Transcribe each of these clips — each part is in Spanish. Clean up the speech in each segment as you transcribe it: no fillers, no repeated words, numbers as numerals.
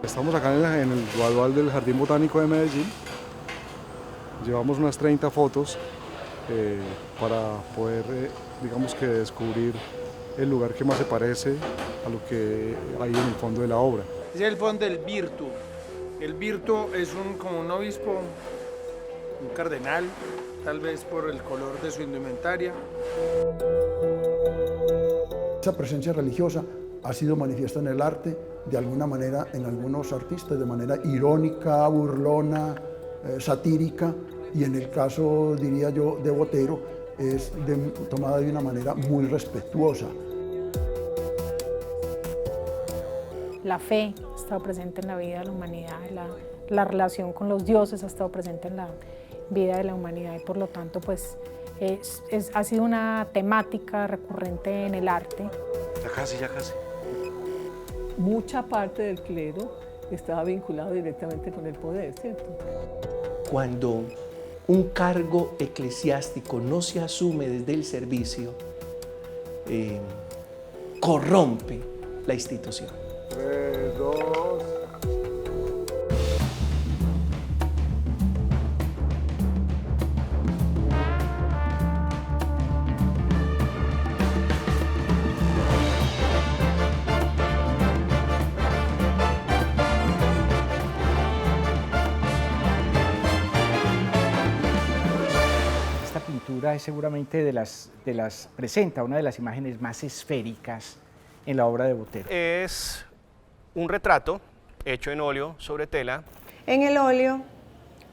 Estamos acá en el Guadual del Jardín Botánico de Medellín. Llevamos unas 30 fotos para poder, digamos que descubrir el lugar que más se parece a lo que hay en el fondo de la obra. Es el fondo del Virtu. El Virtu es como un obispo, un cardenal, tal vez por el color de su indumentaria. Esa presencia religiosa ha sido manifiesta en el arte, de alguna manera, en algunos artistas, de manera irónica, burlona, satírica, y en el caso, diría yo, de Botero, es tomada de una manera muy respetuosa. La fe ha estado presente en la vida de la humanidad, la relación con los dioses ha estado presente en la vida de la humanidad y por lo tanto pues, ha sido una temática recurrente en el arte. Ya casi, ya casi. Mucha parte del clero estaba vinculado directamente con el poder, ¿cierto? Cuando un cargo eclesiástico no se asume desde el servicio, corrompe la institución. 3, 2. Esta pintura es seguramente presenta una de las imágenes más esféricas en la obra de Botero. Es un retrato hecho en óleo sobre tela. En el óleo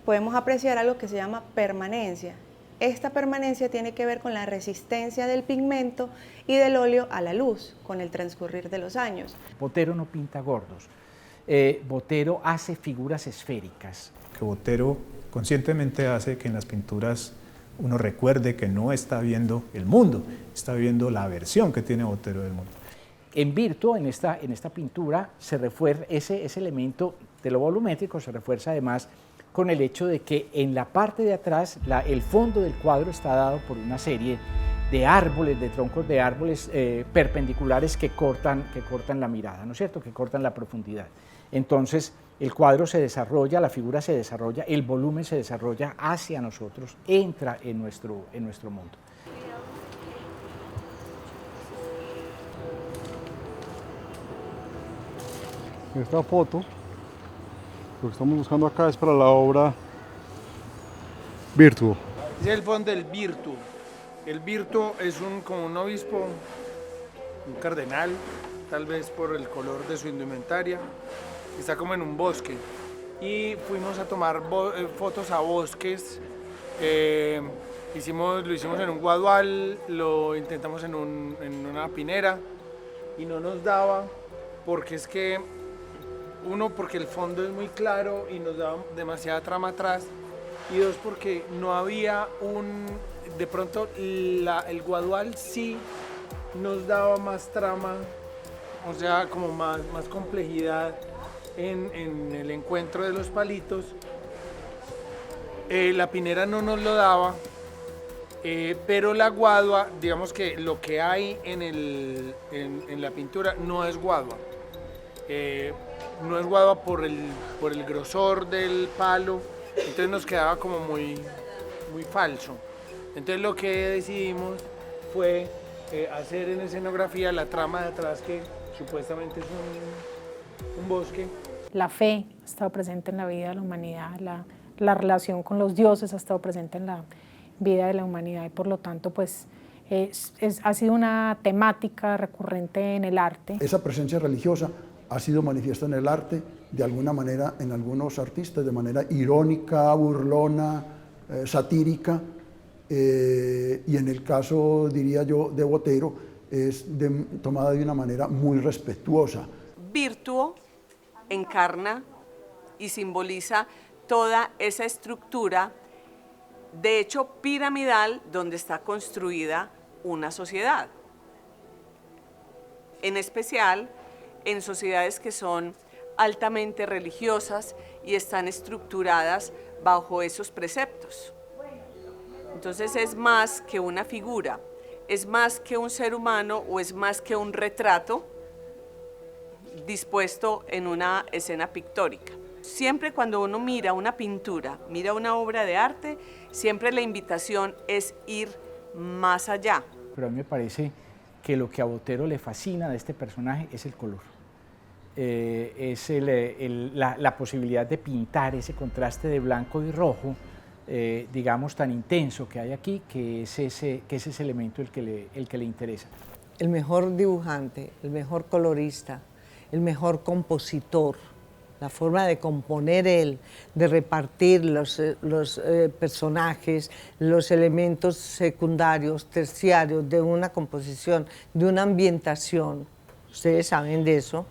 podemos apreciar algo que se llama permanencia. Esta permanencia tiene que ver con la resistencia del pigmento y del óleo a la luz con el transcurrir de los años. Botero no pinta gordos, Botero hace figuras esféricas. Que Botero conscientemente hace que en las pinturas uno recuerde que no está viendo el mundo, está viendo la versión que tiene Botero del mundo. En Virtu, en esta pintura, se refuerza ese elemento de lo volumétrico, se refuerza además con el hecho de que en la parte de atrás, el fondo del cuadro está dado por una serie de árboles, de troncos de árboles perpendiculares que cortan la mirada, ¿no es cierto?, que cortan la profundidad. Entonces, el cuadro se desarrolla, la figura se desarrolla, el volumen se desarrolla hacia nosotros, entra en nuestro mundo. Esta foto, lo que estamos buscando acá es para la obra Virtuo. Es el fondo del Virtu. El Virtu es como un obispo, un cardenal, tal vez por el color de su indumentaria. Está como en un bosque. Y fuimos a tomar fotos a bosques. Lo hicimos en un guadual, lo intentamos en una pinera y no nos daba porque es que uno, porque el fondo es muy claro y nos daba demasiada trama atrás, y dos, porque no había de pronto el guadual sí nos daba más trama, o sea, como más complejidad en el encuentro de los palitos. La pinera no nos lo daba, pero la guadua, digamos que lo que hay en la pintura no es guadua. No es guadua por el grosor del palo, entonces nos quedaba como muy falso. Entonces lo que decidimos fue hacer en escenografía la trama de atrás, que supuestamente es un bosque. La fe ha estado presente en la vida de la humanidad, la relación con los dioses ha estado presente en la vida de la humanidad y por lo tanto pues, ha sido una temática recurrente en el arte. Esa presencia religiosa ha sido manifiesta en el arte, de alguna manera, en algunos artistas, de manera irónica, burlona, satírica, y en el caso, diría yo, de Botero, es tomada de una manera muy respetuosa. Virtuo encarna y simboliza toda esa estructura, de hecho piramidal, donde está construida una sociedad. En especial, en sociedades que son altamente religiosas y están estructuradas bajo esos preceptos. Entonces es más que una figura, es más que un ser humano o es más que un retrato, dispuesto en una escena pictórica. Siempre cuando uno mira una pintura, mira una obra de arte, siempre la invitación es ir más allá. Pero a mí me parece que lo que a Botero le fascina de este personaje es el color. Es la posibilidad de pintar ese contraste de blanco y rojo, digamos, tan intenso que hay aquí, que es ese elemento el que le interesa. El mejor dibujante, el mejor colorista, el mejor compositor, la forma de componer él, de repartir los personajes, los elementos secundarios, terciarios de una composición, de una ambientación. Ustedes saben de eso.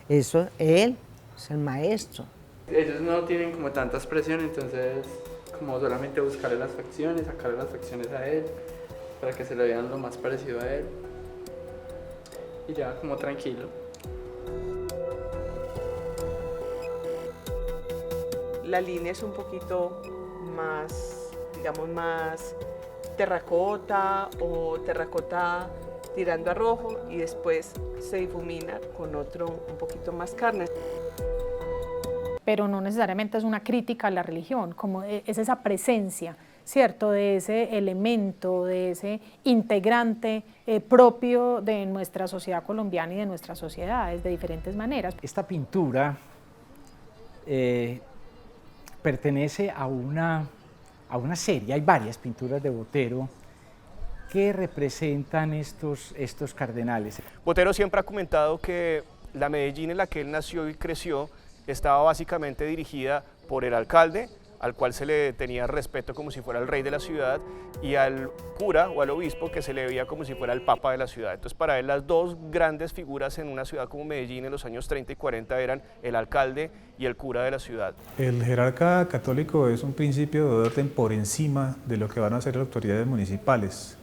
Eso, él es el maestro. Ellos no tienen como tanta expresión, entonces como solamente buscarle las facciones, sacarle las facciones a él, para que se le vean lo más parecido a él. Y ya como tranquilo. La línea es un poquito más, digamos, más terracota o terracota tirando a rojo y después se difumina con otro un poquito más carne. Pero no necesariamente es una crítica a la religión, como es esa presencia, ¿cierto?, de ese elemento, de ese integrante propio de nuestra sociedad colombiana y de nuestras sociedades de diferentes maneras. Esta pintura pertenece a una serie, hay varias pinturas de Botero que representan estos cardenales. Botero siempre ha comentado que la Medellín en la que él nació y creció estaba básicamente dirigida por el alcalde, al cual se le tenía respeto como si fuera el rey de la ciudad, y al cura o al obispo que se le veía como si fuera el papa de la ciudad. Entonces para él las dos grandes figuras en una ciudad como Medellín en los años 30 y 40 eran el alcalde y el cura de la ciudad. El jerarca católico es un principio de orden por encima de lo que van a hacer las autoridades municipales.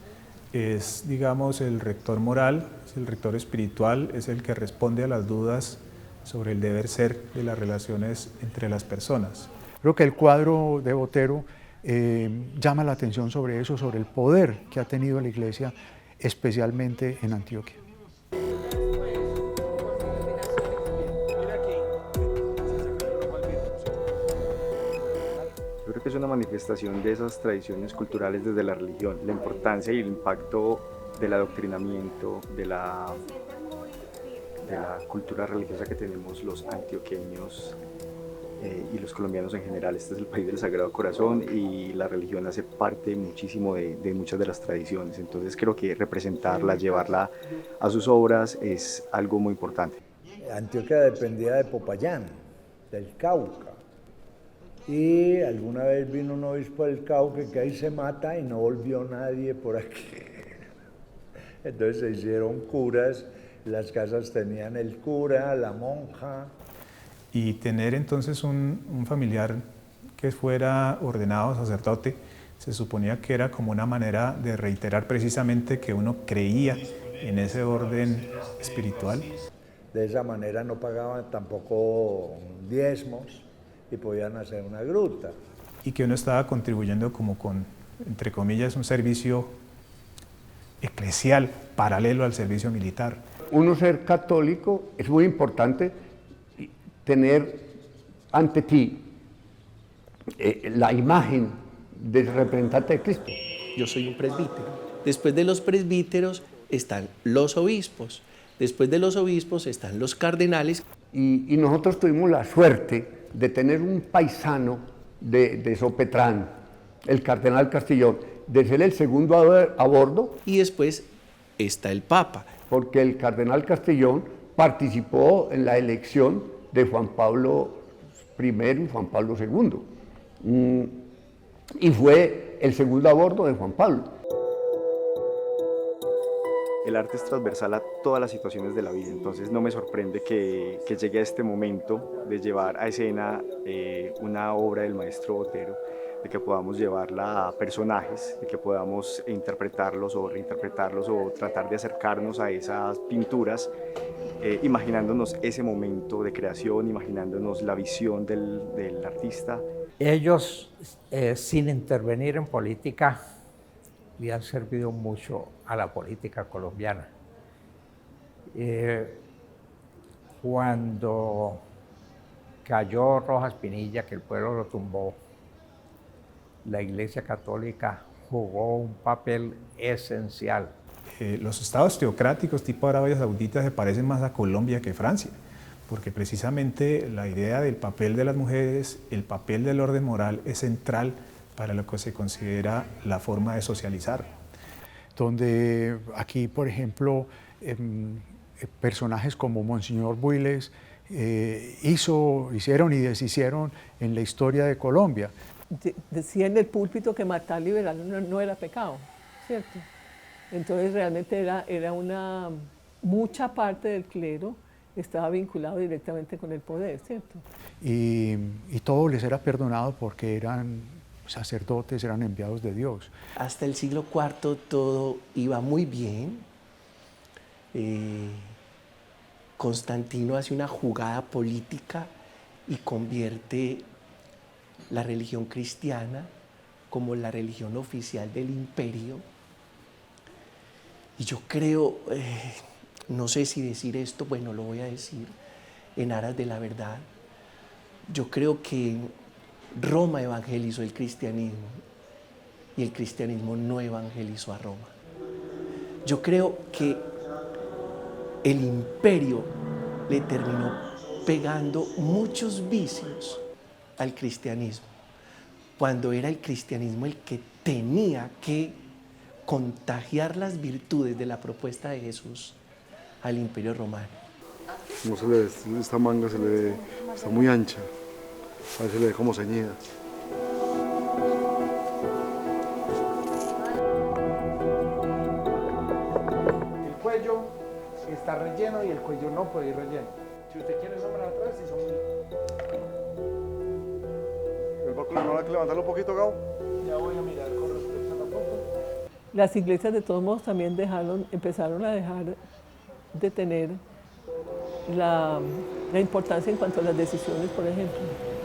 Es, digamos, el rector moral, es el rector espiritual, es el que responde a las dudas sobre el deber ser de las relaciones entre las personas. Creo que el cuadro de Botero llama la atención sobre eso, sobre el poder que ha tenido la Iglesia, especialmente en Antioquia. Yo creo que es una manifestación de esas tradiciones culturales desde la religión, la importancia y el impacto del adoctrinamiento, de la cultura religiosa que tenemos los antioqueños y los colombianos en general. Este es el país del Sagrado Corazón y la religión hace parte muchísimo de muchas de las tradiciones. Entonces creo que representarla, llevarla a sus obras es algo muy importante. Antioquia dependía de Popayán, del Cauca. Y alguna vez vino un obispo del Cauca que ahí se mata y no volvió nadie por aquí. Entonces se hicieron curas, las casas tenían el cura, la monja. Y tener entonces un familiar que fuera ordenado sacerdote, se suponía que era como una manera de reiterar precisamente que uno creía en ese orden espiritual. De esa manera no pagaban tampoco diezmos y podían hacer una gruta. Y que uno estaba contribuyendo como con, entre comillas, un servicio eclesial paralelo al servicio militar. Uno ser católico es muy importante tener ante ti la imagen del representante de Cristo. Yo soy un presbítero. Después de los presbíteros están los obispos. Después de los obispos están los cardenales. Y nosotros tuvimos la suerte de tener un paisano de Sopetrán, el cardenal Castellón, de ser el segundo a bordo. Y después está el Papa. Porque el cardenal Castellón participó en la elección de Juan Pablo I y Juan Pablo II. Y fue el segundo a bordo de Juan Pablo. El arte es transversal a todas las situaciones de la vida, entonces no me sorprende que llegue a este momento de llevar a escena una obra del maestro Botero, de que podamos llevarla a personajes, de que podamos interpretarlos o reinterpretarlos o tratar de acercarnos a esas pinturas, imaginándonos ese momento de creación, imaginándonos la visión del artista. Ellos, sin intervenir en política, le han servido mucho a la política colombiana. Cuando cayó Rojas Pinilla, que el pueblo lo tumbó, la Iglesia Católica jugó un papel esencial. Los estados teocráticos tipo Arabia Saudita se parecen más a Colombia que Francia, porque precisamente la idea del papel de las mujeres, el papel del orden moral es central para lo que se considera la forma de socializar. Donde aquí, por ejemplo, personajes como Monseñor Builes hicieron y deshicieron en la historia de Colombia. Decía en el púlpito que matar liberal no era pecado, ¿cierto? Entonces realmente era mucha parte del clero estaba vinculado directamente con el poder, ¿cierto? Y todo les era perdonado porque eran sacerdotes, eran enviados de Dios. Hasta el siglo IV todo iba muy bien. Constantino hace una jugada política y convierte la religión cristiana como la religión oficial del imperio. Y yo creo, no sé si decir esto, bueno, lo voy a decir en aras de la verdad. Yo creo que Roma evangelizó el cristianismo y el cristianismo no evangelizó a Roma. Yo creo que el imperio le terminó pegando muchos vicios al cristianismo, cuando era el cristianismo el que tenía que contagiar las virtudes de la propuesta de Jesús al imperio romano. No se le ve, esta manga se le ve, está muy ancha, a veces se le ve como ceñida. El cuello está relleno y el cuello no puede ir relleno. Si usted quiere sombrar atrás, sí son muy... ¿El báculo no hay que levantarlo un poquito, Gabo? Ya voy a mirar con respecto a la foto. Las iglesias de todos modos también empezaron a dejar de tener la importancia en cuanto a las decisiones, por ejemplo.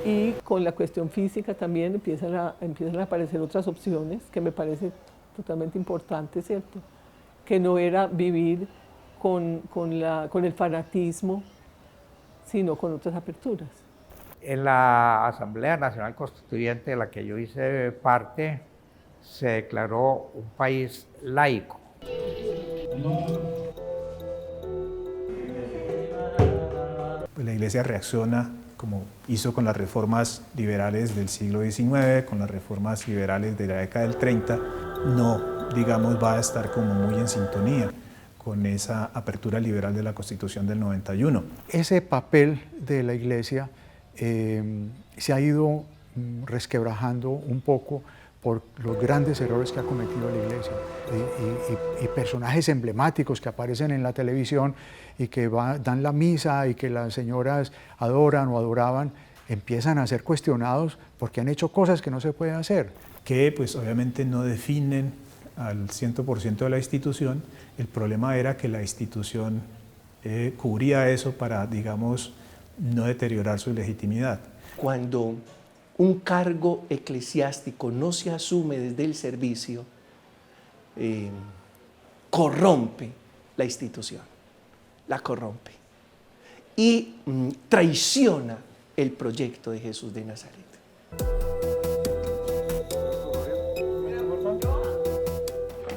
Y con la cuestión física también empiezan a aparecer otras opciones que me parece totalmente importante, ¿cierto? Que no era vivir con el fanatismo, sino con otras aperturas. En la Asamblea Nacional Constituyente de la que yo hice parte, se declaró un país laico. La Iglesia reacciona como hizo con las reformas liberales del siglo XIX, con las reformas liberales de la década del 30, no, digamos, va a estar como muy en sintonía con esa apertura liberal de la Constitución del 91. Ese papel de la Iglesia se ha ido resquebrajando un poco por los grandes errores que ha cometido la Iglesia y personajes emblemáticos que aparecen en la televisión y que dan la misa y que las señoras adoran o adoraban, empiezan a ser cuestionados porque han hecho cosas que no se pueden hacer. Que pues obviamente no definen al 100% de la institución. El problema era que la institución cubría eso para, digamos, no deteriorar su legitimidad. Cuando un cargo eclesiástico no se asume desde el servicio, corrompe la institución, la corrompe y traiciona el proyecto de Jesús de Nazaret.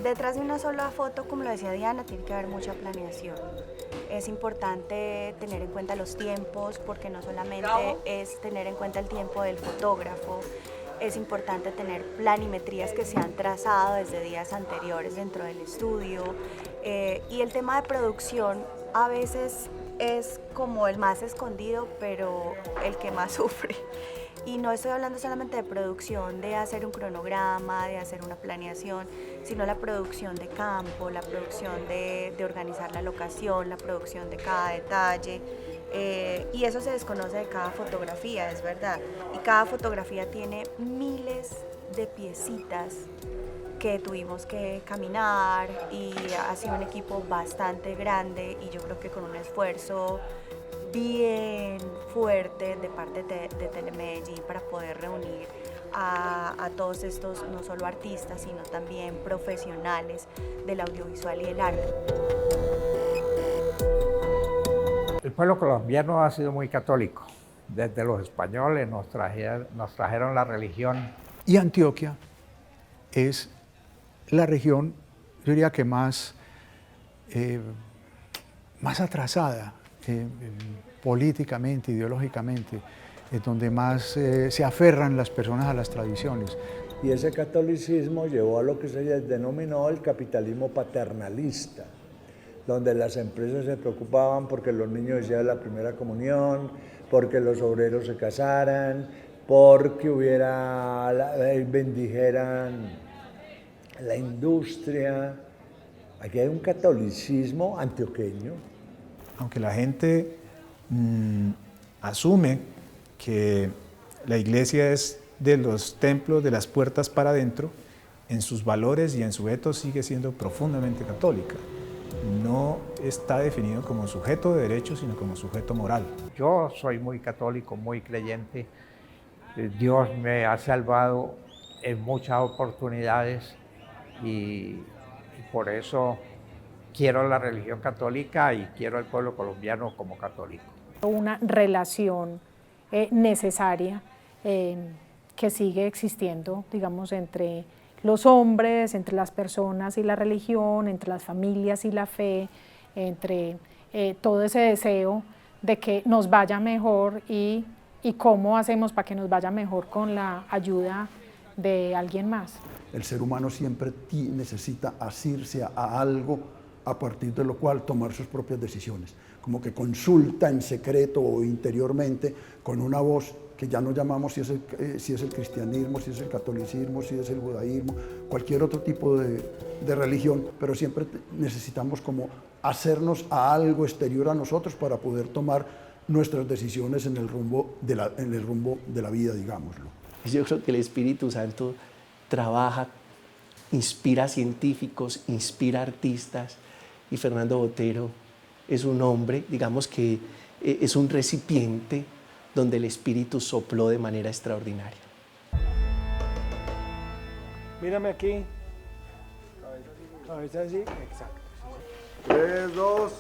Detrás de una sola foto, como lo decía Diana, tiene que haber mucha planeación. Es importante tener en cuenta los tiempos, porque no solamente es tener en cuenta el tiempo del fotógrafo, es importante tener planimetrías que se han trazado desde días anteriores dentro del estudio. Y el tema de producción a veces es como el más escondido, pero el que más sufre. Y no estoy hablando solamente de producción, de hacer un cronograma, de hacer una planeación, sino la producción de campo, la producción de organizar la locación, la producción de cada detalle. Y eso se desconoce de cada fotografía, es verdad. Y cada fotografía tiene miles de piecitas que tuvimos que caminar y ha sido un equipo bastante grande y yo creo que con un esfuerzo bien fuerte de parte de Telemedellín para poder reunir a todos estos, no solo artistas, sino también profesionales del audiovisual y del arte. El pueblo colombiano ha sido muy católico. Desde los españoles nos trajeron la religión. Y Antioquia es la región, yo diría que más atrasada políticamente, ideológicamente, es donde más se aferran las personas a las tradiciones. Y ese catolicismo llevó a lo que se denominó el capitalismo paternalista, donde las empresas se preocupaban porque los niños hicieran la primera comunión, porque los obreros se casaran, porque bendijeran la industria. Aquí hay un catolicismo antioqueño. Aunque la gente asume que la iglesia es de los templos, de las puertas para adentro, en sus valores y en su etos sigue siendo profundamente católica. No está definido como sujeto de derecho, sino como sujeto moral. Yo soy muy católico, muy creyente. Dios me ha salvado en muchas oportunidades y por eso quiero la religión católica y quiero al pueblo colombiano como católico. Una relación necesaria que sigue existiendo, digamos, entre los hombres, entre las personas y la religión, entre las familias y la fe, entre todo ese deseo de que nos vaya mejor y cómo hacemos para que nos vaya mejor con la ayuda de alguien más. El ser humano siempre necesita asirse a algo a partir de lo cual tomar sus propias decisiones, como que consulta en secreto o interiormente con una voz que ya no llamamos si es el cristianismo, si es el catolicismo, si es el judaísmo, cualquier otro tipo de religión, pero siempre necesitamos como hacernos a algo exterior a nosotros para poder tomar nuestras decisiones en el rumbo de la vida, digámoslo. Yo creo que el Espíritu Santo trabaja, inspira científicos, inspira artistas, y Fernando Botero es un hombre, digamos que es un recipiente donde el Espíritu sopló de manera extraordinaria. Mírame aquí. Cabeza así, exacto. 3, 2.